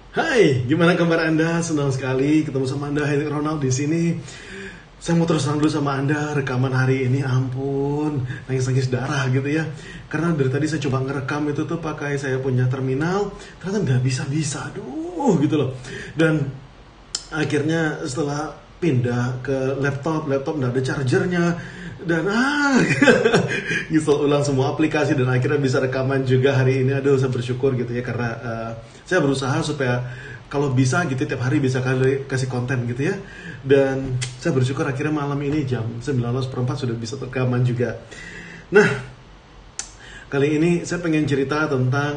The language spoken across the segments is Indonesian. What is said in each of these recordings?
Hai, gimana kabar Anda? Senang sekali ketemu sama Anda, Henry Ronald di sini. Saya mau terus terang dulu sama Anda, rekaman hari ini, ampun, nangis-nangis darah gitu ya. Karena dari tadi saya coba ngerekam itu tuh pakai saya punya terminal, ternyata nggak bisa-bisa, aduh gitu loh. Dan akhirnya setelah pindah ke laptop nggak ada chargernya, dan install ulang semua aplikasi dan akhirnya bisa rekaman juga hari ini. Aduh, saya bersyukur gitu ya karena saya berusaha supaya kalau bisa gitu tiap hari bisa kasih konten gitu ya. Dan saya bersyukur akhirnya malam ini jam 19:04 sudah bisa rekaman juga. Nah, kali ini saya pengen cerita tentang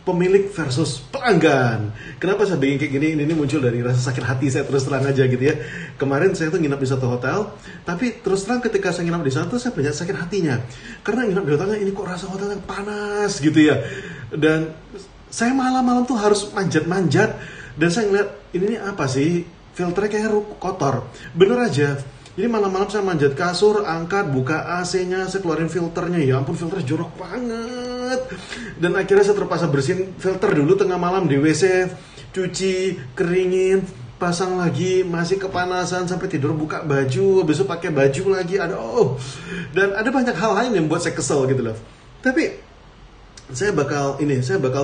pemilik versus pelanggan. Kenapa saya bikin kayak gini? Ini muncul dari rasa sakit hati saya, terus terang aja gitu ya. Kemarin saya tuh nginap di satu hotel, tapi terus terang ketika saya nginap di sana tuh saya banyak sakit hatinya. Karena nginap di hotelnya ini kok rasa hotelnya panas gitu ya. Dan saya malam-malam tuh harus manjat-manjat, dan saya ngeliat ini apa sih, filternya kayak kotor. Bener aja. Jadi malam-malam saya manjat kasur, angkat, buka AC-nya, saya keluarin filternya. Ya ampun, filternya jorok banget. Dan akhirnya saya terpaksa bersihin filter dulu tengah malam di WC, cuci, keringin, pasang lagi, masih kepanasan sampai tidur, buka baju, besok pakai baju lagi. Aduh. Dan ada banyak hal lain yang buat saya kesel gitu loh. Tapi saya bakal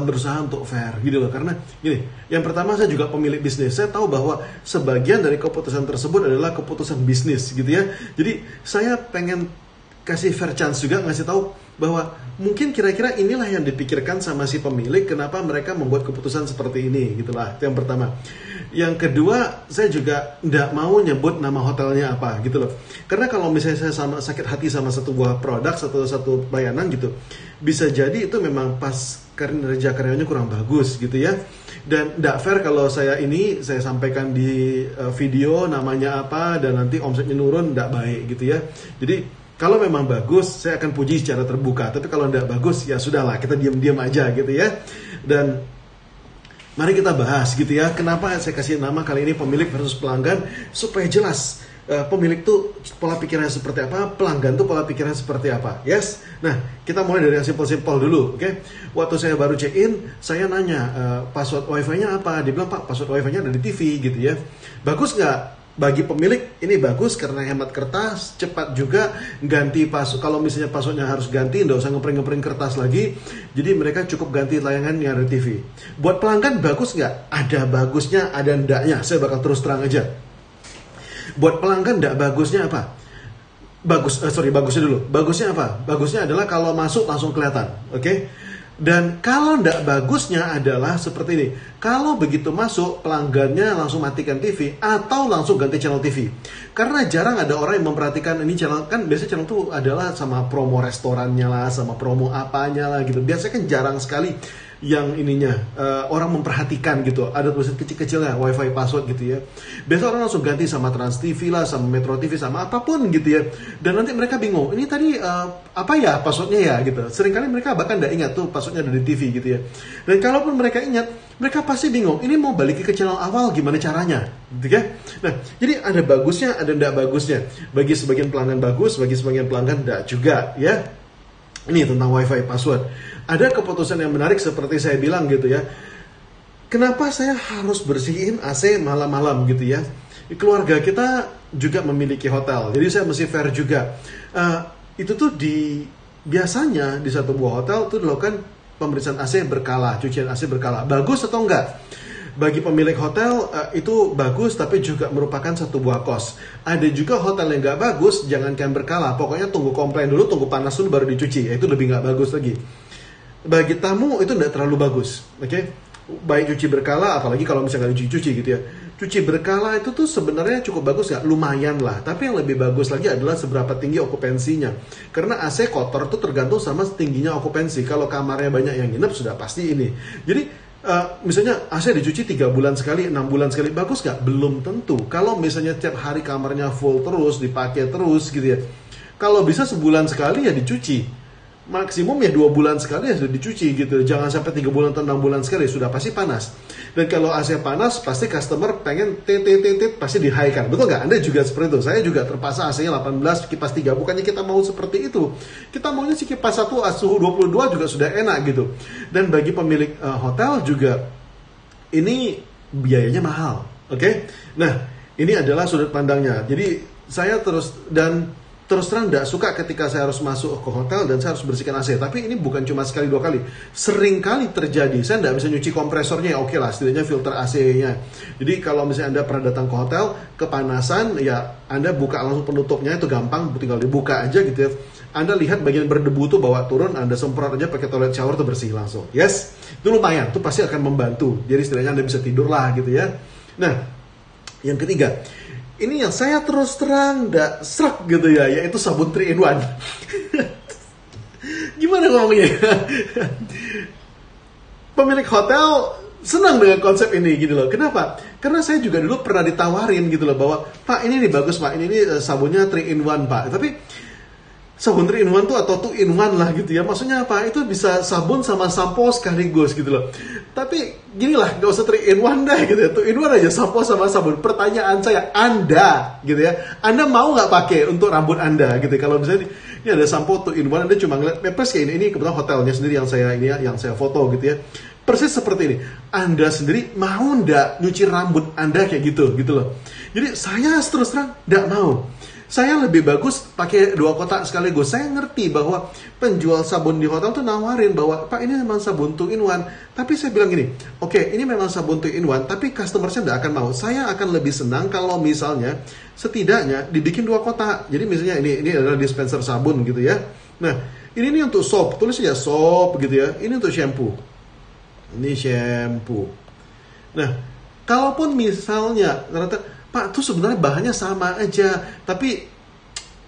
berusaha untuk fair gitu loh, karena gini, yang pertama saya juga pemilik bisnis, saya tahu bahwa sebagian dari keputusan tersebut adalah keputusan bisnis gitu ya. Jadi saya pengen kasih fair chance juga, ngasih tahu bahwa mungkin kira-kira inilah yang dipikirkan sama si pemilik, kenapa mereka membuat keputusan seperti ini gitulah. Itu yang pertama. Yang kedua, saya juga nggak mau nyebut nama hotelnya apa gitu loh. Karena kalau misalnya saya sakit hati sama satu buah produk, satu layanan gitu, bisa jadi itu memang pas kerja karyanya kurang bagus gitu ya. Dan nggak fair kalau saya sampaikan di video namanya apa dan nanti omsetnya nurun, nggak baik gitu ya. Jadi kalau memang bagus, saya akan puji secara terbuka. Tapi kalau nggak bagus, ya sudahlah, kita diam-diam aja gitu ya. Dan mari kita bahas gitu ya, kenapa saya kasih nama kali ini pemilik versus pelanggan, supaya jelas pemilik tuh pola pikirnya seperti apa, pelanggan tuh pola pikirnya seperti apa. Yes. Nah, kita mulai dari yang simpel-simpel dulu, oke? Waktu saya baru check-in, saya nanya password wifi-nya apa. Dia bilang, Pak, password wifi-nya ada di TV gitu ya. Bagus nggak? Bagi pemilik ini bagus karena hemat kertas, cepat juga ganti password. Kalau misalnya passwordnya harus ganti, nggak usah ngepring kertas lagi. Jadi mereka cukup ganti layangan yang ada di TV. Buat pelanggan bagus nggak? Ada bagusnya, ada ndaknya. Saya bakal terus terang aja. Buat pelanggan nggak bagusnya apa? Bagusnya dulu. Bagusnya apa? Bagusnya adalah kalau masuk langsung kelihatan, oke? Dan kalau nggak bagusnya adalah seperti ini. Kalau begitu masuk, pelanggannya langsung matikan TV atau langsung ganti channel TV. Karena jarang ada orang yang memperhatikan ini channel. Kan biasanya channel itu adalah sama promo restorannya lah, sama promo apanya lah gitu. Biasanya kan jarang sekali yang ininya orang memperhatikan gitu. Ada tulisan kecil-kecilnya wifi password gitu ya. Biasa orang langsung ganti sama Trans TV lah, sama Metro TV, sama apapun gitu ya. Dan nanti mereka bingung, ini tadi apa ya passwordnya ya gitu. Seringkali mereka bahkan nggak ingat tuh passwordnya ada di TV gitu ya. Dan kalaupun mereka ingat, mereka pasti bingung, ini mau balik ke channel awal gimana caranya gitu ya. Nah, jadi ada bagusnya, ada nggak bagusnya. Bagi sebagian pelanggan bagus, bagi sebagian pelanggan nggak juga ya. Ini tentang wifi password. Ada keputusan yang menarik seperti saya bilang gitu ya. Kenapa saya harus bersihin AC malam-malam gitu ya? Keluarga kita juga memiliki hotel, jadi saya mesti fair juga. Itu tuh biasanya di satu buah hotel tuh dilakukan pemeriksaan AC berkala, cucian AC berkala. Bagus atau enggak? Bagi pemilik hotel itu bagus, tapi juga merupakan satu buah kos. Ada juga hotel yang nggak bagus, jangankan berkala, pokoknya tunggu komplain dulu, tunggu panas dulu baru dicuci. Itu lebih nggak bagus lagi. Bagi tamu itu tidak terlalu bagus, oke? Baik cuci berkala, apalagi kalau misalnya nggak dicuci gitu ya. Cuci berkala itu tuh sebenarnya cukup bagus nggak? Lumayan lah. Tapi yang lebih bagus lagi adalah seberapa tinggi okupansinya. Karena AC kotor tuh tergantung sama tingginya okupansi. Kalau kamarnya banyak yang nginep sudah pasti ini. Jadi misalnya AC dicuci 3 bulan sekali, 6 bulan sekali, bagus nggak? Belum tentu. Kalau misalnya tiap hari kamarnya full terus, dipakai terus gitu ya. Kalau bisa sebulan sekali ya dicuci. Maksimum ya 2 bulan sekali ya sudah dicuci gitu. Jangan sampai 3 bulan atau 6 bulan sekali, sudah pasti panas. Dan kalau AC panas, pasti customer pengen pasti di-high-kan. Betul nggak? Anda juga seperti itu. Saya juga terpaksa AC-nya 18, kipas 3. Bukannya kita mau seperti itu. Kita maunya si kipas 1 suhu 22 juga sudah enak gitu. Dan bagi pemilik hotel juga ini biayanya mahal. Oke? Nah, ini adalah sudut pandangnya. Jadi saya terus terang tidak suka ketika saya harus masuk ke hotel dan saya harus bersihkan AC. Tapi ini bukan cuma sekali dua kali, sering kali terjadi. Saya tidak bisa nyuci kompresornya, ya oke lah, setidaknya filter AC-nya. Jadi kalau misalnya Anda pernah datang ke hotel kepanasan, ya Anda buka langsung penutupnya, itu gampang, tinggal dibuka aja gitu ya. Anda lihat bagian berdebu tuh bawa turun, Anda semprot aja pakai toilet shower tuh bersih langsung. Yes, itu lumayan, itu pasti akan membantu. Jadi setidaknya Anda bisa tidur lah gitu ya. Nah, yang ketiga, ini yang saya terus terang nggak serak gitu ya, yaitu sabun 3-in-1. Gimana ngomongnya? Pemilik hotel senang dengan konsep ini gitu loh. Kenapa? Karena saya juga dulu pernah ditawarin gitu loh, bahwa Pak ini nih bagus Pak, ini sabunnya 3-in-1 Pak. Tapi sabun 3-in-1 tuh atau 2-in-1 lah gitu ya. Maksudnya apa? Itu bisa sabun sama sampo sekaligus gitu loh. Tapi gini lah, gak usah 3-in-1 dah gitu ya. 2-in-1 aja, sampo sama sabun. Pertanyaan saya, Anda gitu ya, Anda mau gak pakai untuk rambut Anda gitu ya? Kalau misalnya ini ada sampo 2-in-1, Anda cuma ngeliat pepes kayak ini kebetulan hotelnya sendiri yang saya foto gitu ya. Persis seperti ini. Anda sendiri mau ndak nyuci rambut Anda kayak gitu loh. Jadi saya terus terang ndak mau. Saya lebih bagus pakai 2 kotak sekaligus. Saya ngerti bahwa penjual sabun di hotel tuh nawarin bahwa Pak ini memang sabun 2-in-1. Tapi saya bilang gini, oke, ini memang sabun 2-in-1, tapi customer-nya tidak akan mau. Saya akan lebih senang kalau misalnya setidaknya dibikin 2 kotak. Jadi misalnya ini adalah dispenser sabun gitu ya. Nah, ini untuk soap, tulis aja soap gitu ya. Ini untuk shampoo. Ini shampoo. Nah, kalaupun misalnya ternyata Pak, itu sebenarnya bahannya sama aja, tapi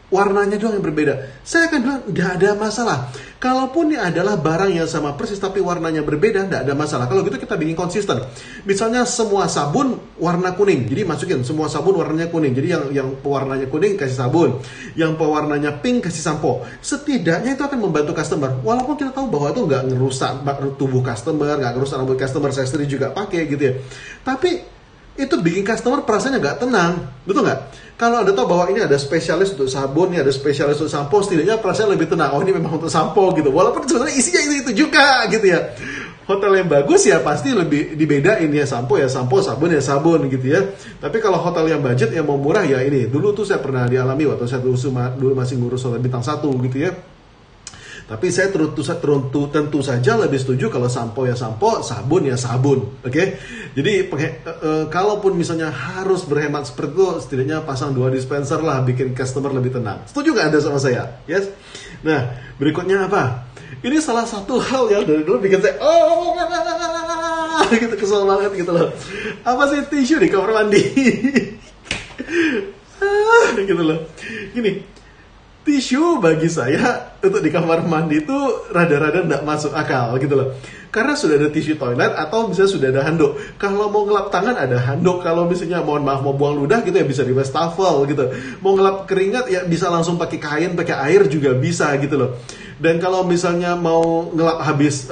warnanya doang yang berbeda. Saya akan bilang, nggak ada masalah. Kalaupun ini adalah barang yang sama persis, tapi warnanya berbeda, nggak ada masalah. Kalau gitu kita bikin konsisten. Misalnya semua sabun warna kuning, jadi masukin semua sabun warnanya kuning. Jadi yang pewarnanya kuning kasih sabun, yang pewarnanya pink kasih sampo. Setidaknya itu akan membantu customer. Walaupun kita tahu bahwa itu nggak ngerusak tubuh customer, nggak ngerusak rambut customer, saya sendiri juga pakai gitu ya. Tapi itu bikin customer perasaannya nggak tenang, betul nggak? Kalau Anda tahu bahwa ini ada spesialis untuk sabun, ini ada spesialis untuk sampo, setidaknya perasaannya lebih tenang. Oh, ini memang untuk sampo gitu. Walaupun sebenarnya isinya itu juga gitu ya. Hotel yang bagus ya pasti lebih dibedain ya, sampo, sabun ya sabun gitu ya. Tapi kalau hotel yang budget yang mau murah ya ini. Dulu tuh saya pernah dialami waktu saya dulu masih ngurus hotel bintang 1 gitu ya. Tapi saya tentu saja lebih setuju kalau sampo ya sampo, sabun ya sabun, oke? Jadi kalaupun misalnya harus berhemat seperti itu, setidaknya pasang 2 dispenser lah, bikin customer lebih tenang. Setuju nggak Anda sama saya? Yes? Nah, berikutnya apa? Ini salah satu hal yang dari dulu bikin saya gitu, kesel banget gitu loh. Apa sih tisu di kamar mandi? Gitu loh. Gini. Tisu bagi saya untuk di kamar mandi itu rada-rada nggak masuk akal gitu loh. Karena sudah ada tisu toilet atau misalnya sudah ada handuk. Kalau mau ngelap tangan ada handuk. Kalau misalnya mohon maaf mau buang ludah gitu ya bisa di wastafel gitu. Mau ngelap keringat ya bisa langsung pakai kain, pakai air juga bisa gitu loh. Dan kalau misalnya mau ngelap habis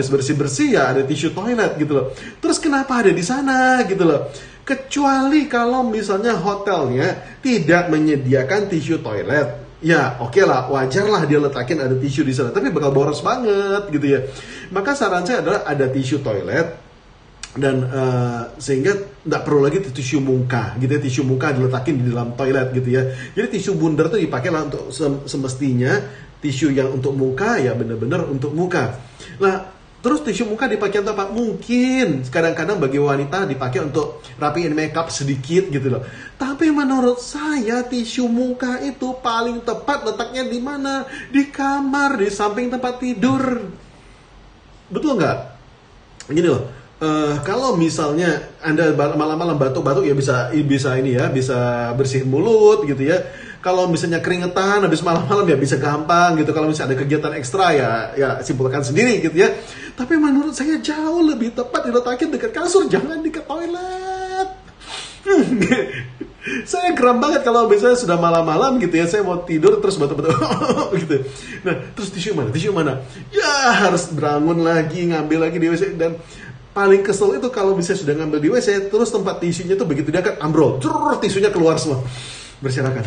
bersih-bersih ya ada tisu toilet gitu loh. Terus kenapa ada di sana gitu loh? Kecuali kalau misalnya hotelnya tidak menyediakan tisu toilet. Ya oke lah, wajar lah dia letakin ada tisu di sana, tapi bakal boros banget gitu ya. Maka saran saya adalah ada tisu toilet dan sehingga nggak perlu lagi tisu muka gitu ya. Tisu muka diletakin di dalam toilet gitu ya. Jadi tisu bundar tuh dipakai lah untuk semestinya. Tisu yang untuk muka ya benar-benar untuk muka. Nah, terus tisu muka dipakai untuk apa? Mungkin kadang-kadang bagi wanita dipakai untuk rapiin makeup sedikit gitu loh. Tapi menurut saya tisu muka itu paling tepat letaknya di mana? Di kamar, di samping tempat tidur. Betul nggak? Gini loh. Kalau misalnya Anda malam-malam batuk-batuk ya bisa ini ya, bisa bersihin mulut gitu ya. Kalau misalnya keringetan habis malam-malam ya bisa gampang gitu. Kalau misalnya ada kegiatan ekstra ya simpulkan sendiri gitu ya. Tapi menurut saya jauh lebih tepat diletakin dekat kasur, jangan dekat toilet. Saya geram banget kalau misalnya sudah malam-malam gitu ya, saya mau tidur terus batuk-batuk gitu. Nah, terus tisu mana? Ya harus bangun lagi, ngambil lagi di WC. Dan paling kesel itu kalau misalnya sudah ngambil di WC, terus tempat tisunya tuh begitu dekat ambrol, tisunya keluar semua, berserakan.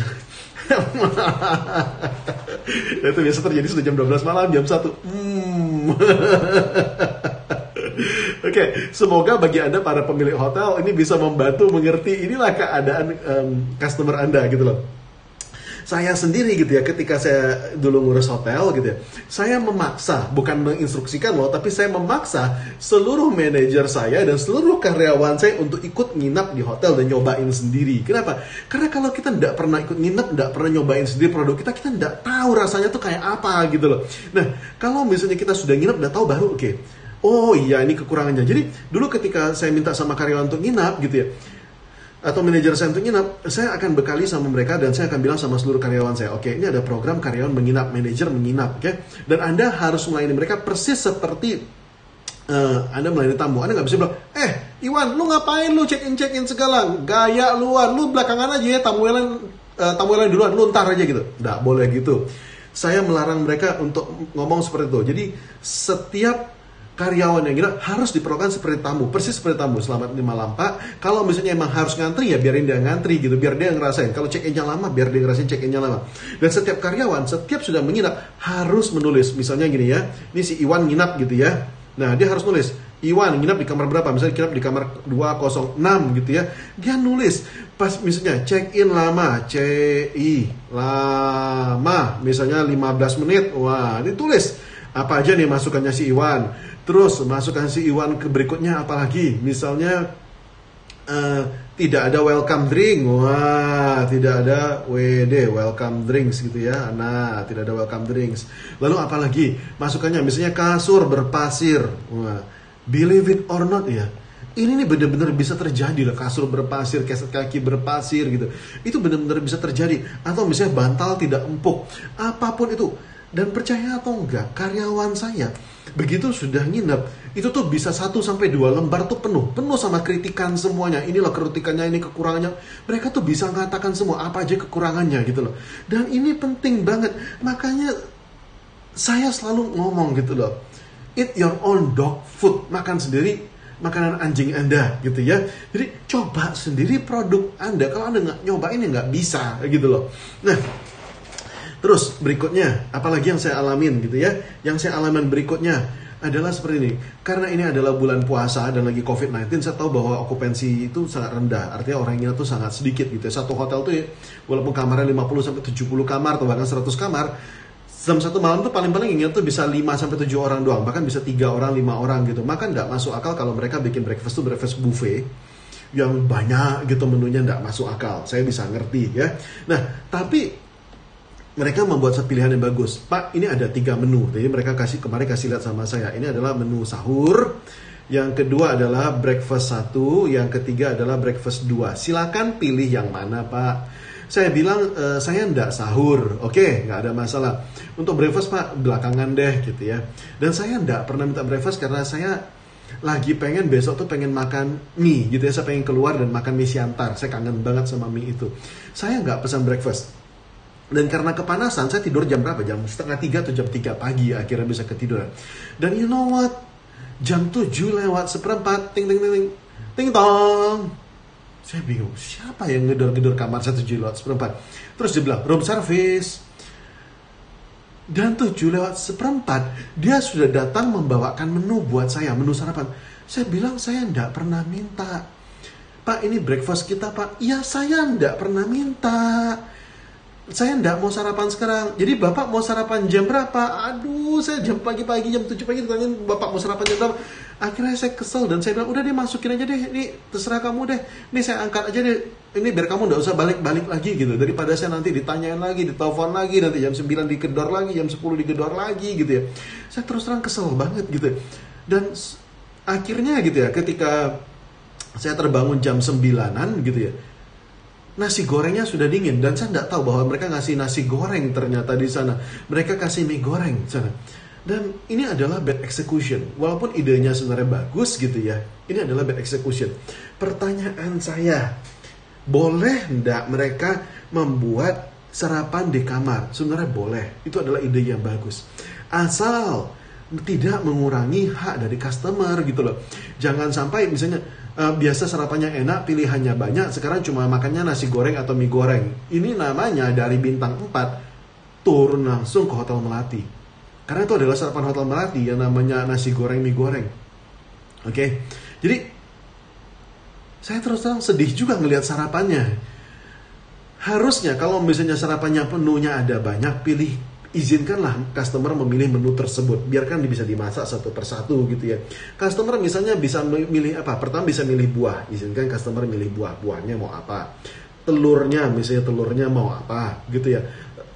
Nah, itu biasa terjadi sudah jam 12 malam, jam 1. Oke, semoga bagi Anda para pemilik hotel ini bisa membantu mengerti inilah keadaan customer Anda gitu loh. Saya sendiri gitu ya, ketika saya dulu ngurus hotel gitu ya, saya memaksa, bukan menginstruksikan loh, tapi saya memaksa seluruh manajer saya dan seluruh karyawan saya untuk ikut nginap di hotel dan nyobain sendiri. Kenapa? Karena kalau kita tidak pernah ikut nginap, tidak pernah nyobain sendiri produk kita tidak tahu rasanya tuh kayak apa gitu loh. Nah, kalau misalnya kita sudah nginap, udah tahu baru oke. Oh iya, ini kekurangannya. Jadi dulu ketika saya minta sama karyawan untuk nginap gitu ya, atau manajer saya untuk nginap, saya akan bekali sama mereka dan saya akan bilang sama seluruh karyawan saya, oke, ini ada program karyawan menginap, manajer menginap, oke? Dan Anda harus melayani mereka persis seperti Anda melayani tamu. Anda nggak bisa bilang, Iwan, lu ngapain lu check in segala, gaya luar, lu belakangan aja ya, tamu yang lain duluan, lu ntar aja gitu. Nggak boleh gitu. Saya melarang mereka untuk ngomong seperti itu. Jadi setiap karyawan yang gila harus diperlakukan seperti tamu, persis seperti tamu. Selamat malam Pak. Kalau misalnya emang harus ngantri ya biarin dia ngantri gitu, biar dia ngerasain. Kalau check-in-nya lama, biar dia ngerasain check-in-nya lama. Dan setiap karyawan, setiap sudah menginap harus menulis. Misalnya gini ya, ini si Iwan nginap gitu ya. Nah dia harus nulis, Iwan nginap di kamar berapa? Misalnya nginap di kamar 206 gitu ya. Dia nulis pas misalnya check-in lama, CI lama, misalnya 15 menit. Wah, ditulis apa aja nih masukannya si Iwan. Terus masukkan si Iwan ke berikutnya apalagi, misalnya tidak ada welcome drink, wah tidak ada WD, welcome drinks gitu ya, nah tidak ada welcome drinks. Lalu apalagi masukannya, misalnya kasur berpasir, wah believe it or not ya, ini nih benar-benar bisa terjadi lah, kasur berpasir, keset kaki berpasir gitu, itu benar-benar bisa terjadi. Atau misalnya bantal tidak empuk, apapun itu. Dan percaya atau enggak, karyawan saya begitu sudah nginep, itu tuh bisa 1-2 lembar tuh penuh sama kritikan semuanya. Inilah kritikannya, ini kekurangannya. Mereka tuh bisa mengatakan semua apa aja kekurangannya gitu loh. Dan ini penting banget. Makanya saya selalu ngomong gitu loh, eat your own dog food, makan sendiri makanan anjing Anda gitu ya. Jadi coba sendiri produk Anda. Kalau Anda nggak nyobain ya nggak bisa gitu loh. Nah, terus berikutnya, apalagi yang saya alamin gitu ya. Yang saya alamin berikutnya adalah seperti ini. Karena ini adalah bulan puasa dan lagi COVID-19, saya tahu bahwa okupansi itu sangat rendah. Artinya orang yang itu sangat sedikit gitu ya. Satu hotel tuh ya, walaupun kamarnya 50-70 kamar atau bahkan 100 kamar, dalam satu malam tuh paling-paling ingin tuh bisa 5-7 orang doang. Bahkan bisa 3 orang, 5 orang gitu. Maka nggak masuk akal kalau mereka bikin breakfast tuh breakfast buffet yang banyak gitu, menunya nggak masuk akal. Saya bisa ngerti ya. Nah, tapi mereka membuat satu pilihan yang bagus. Pak, ini ada 3 menu. Jadi mereka kemarin kasih lihat sama saya. Ini adalah menu sahur. Yang kedua adalah breakfast 1. Yang ketiga adalah breakfast 2. Silakan pilih yang mana, Pak. Saya bilang, saya enggak sahur. Oke, nggak ada masalah. Untuk breakfast, Pak, belakangan deh gitu ya. Dan saya enggak pernah minta breakfast karena saya lagi pengen besok tuh pengen makan mie gitu ya. Saya pengen keluar dan makan mie Siantar. Saya kangen banget sama mie itu. Saya nggak pesan breakfast. Dan karena kepanasan, saya tidur jam berapa? Jam 2:30 atau jam 3 pagi akhirnya bisa ketiduran. Dan you know what? Jam 7:04, ting ting ting ting ting tong. Saya bingung, siapa yang ngedor-ngedor kamar saya 7:04? Terus dia bilang, room service. Dan 7:04, dia sudah datang membawakan menu buat saya, menu sarapan. Saya bilang, saya enggak pernah minta. Pak, ini breakfast kita, Pak. Ya, saya enggak pernah minta. Saya enggak mau sarapan sekarang. Jadi Bapak mau sarapan jam berapa? Aduh, saya jam pagi-pagi, jam 7 pagi ditanyain Bapak mau sarapan jam berapa. Akhirnya saya kesel dan saya bilang, udah deh masukin aja deh. Ini terserah kamu deh. Ini saya angkat aja deh. Ini biar kamu enggak usah balik-balik lagi gitu. Daripada saya nanti ditanyain lagi, ditelepon lagi, nanti jam 9 digedor lagi, jam 10 digedor lagi gitu ya. Saya terus terang kesel banget gitu. Dan akhirnya gitu ya, ketika saya terbangun jam 9-an gitu ya, nasi gorengnya sudah dingin dan saya tidak tahu bahwa mereka ngasih nasi goreng ternyata di sana. Mereka kasih mie goreng di sana. Dan ini adalah bad execution. Walaupun idenya sebenarnya bagus gitu ya. Ini adalah bad execution. Pertanyaan saya, boleh tidak mereka membuat sarapan di kamar? Sebenarnya boleh. Itu adalah ide yang bagus. Asal tidak mengurangi hak dari customer gitu loh. Jangan sampai misalnya biasa sarapannya enak, pilihannya banyak, sekarang cuma makannya nasi goreng atau mie goreng. Ini namanya dari bintang 4 turun langsung ke Hotel Melati. Karena itu adalah sarapan Hotel Melati yang namanya nasi goreng, mie goreng. Oke. Jadi saya terus terang sedih juga ngelihat sarapannya. Harusnya kalau misalnya sarapannya penuhnya ada banyak, izinkanlah customer memilih menu tersebut. Biarkan bisa dimasak satu persatu gitu ya. Customer misalnya bisa milih apa? Pertama bisa milih buah. Izinkan customer milih buah. Buahnya mau apa? Telurnya, misalnya telurnya mau apa gitu ya.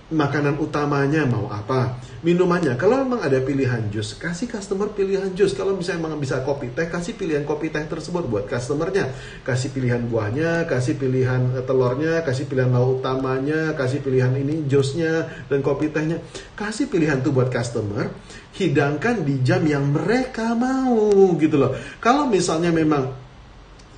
Makanan utamanya mau apa, minumannya. Kalau memang ada pilihan jus, kasih customer pilihan jus. Kalau misalnya memang bisa kopi teh, kasih pilihan kopi teh tersebut buat customernya. Kasih pilihan buahnya, kasih pilihan telurnya, kasih pilihan lauk utamanya, kasih pilihan ini jusnya dan kopi tehnya. Kasih pilihan tuh buat customer. Hidangkan di jam yang mereka mau gitu loh. Kalau misalnya memang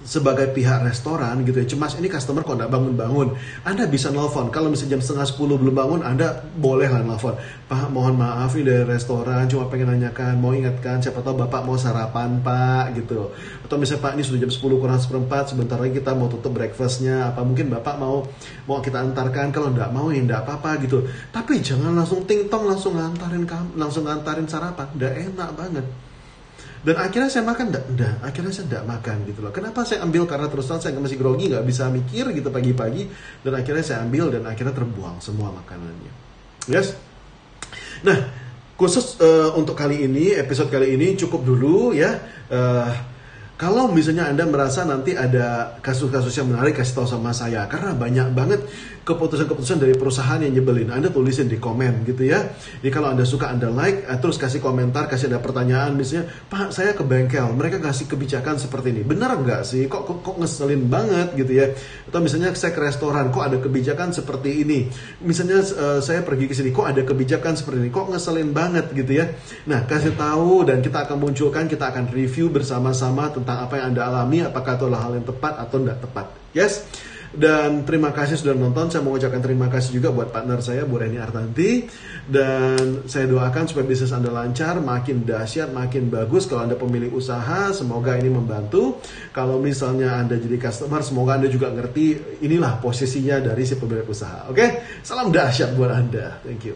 sebagai pihak restoran gitu ya, Mas ini customer kok nggak bangun-bangun, Anda bisa nelfon. Kalau misalnya jam 9:30 belum bangun, Anda boleh lah nelfon, Pak mohon maaf ini dari restoran cuma pengen nanyakan, mau ingatkan siapa tahu Bapak mau sarapan Pak gitu. Atau misalnya Pak ini sudah jam 10 kurang seperempat, sebentar lagi kita mau tutup breakfastnya, apa mungkin Bapak mau kita antarkan, kalau nggak mau ya nggak apa-apa gitu. Tapi jangan langsung ting-tong langsung ngantarin sarapan, nggak enak banget. Dan akhirnya saya makan, akhirnya saya tidak makan gitu loh. Kenapa saya ambil? Karena terus terang saya masih grogi, nggak bisa mikir gitu pagi-pagi. Dan akhirnya saya ambil dan akhirnya terbuang semua makanannya. Yes. Nah, khusus untuk kali ini, episode kali ini cukup dulu ya. Kalau misalnya Anda merasa nanti ada kasus-kasus yang menarik, kasih tahu sama saya. Karena banyak banget keputusan-keputusan dari perusahaan yang nyebelin. Anda tulisin di komen gitu ya. Jadi kalau Anda suka, Anda like, terus kasih komentar, kasih ada pertanyaan. Misalnya, Pak saya ke bengkel, mereka kasih kebijakan seperti ini. Benar nggak sih? Kok ngeselin banget gitu ya. Atau misalnya saya ke restoran, kok ada kebijakan seperti ini. Misalnya saya pergi ke sini, kok ada kebijakan seperti ini. Kok ngeselin banget gitu ya. Nah, kasih tahu dan kita akan munculkan, kita akan review bersama-sama tentang apa yang Anda alami, apakah itu adalah hal yang tepat atau tidak tepat. Yes. Dan terima kasih sudah nonton. Saya mau ucapkan terima kasih juga buat partner saya, Bu Reni Artanti. Dan saya doakan supaya bisnis Anda lancar, makin dahsyat, makin bagus. Kalau Anda pemilik usaha, semoga ini membantu. Kalau misalnya Anda jadi customer, semoga Anda juga ngerti inilah posisinya dari si pemilik usaha. Oke? Salam dahsyat buat Anda. Thank you.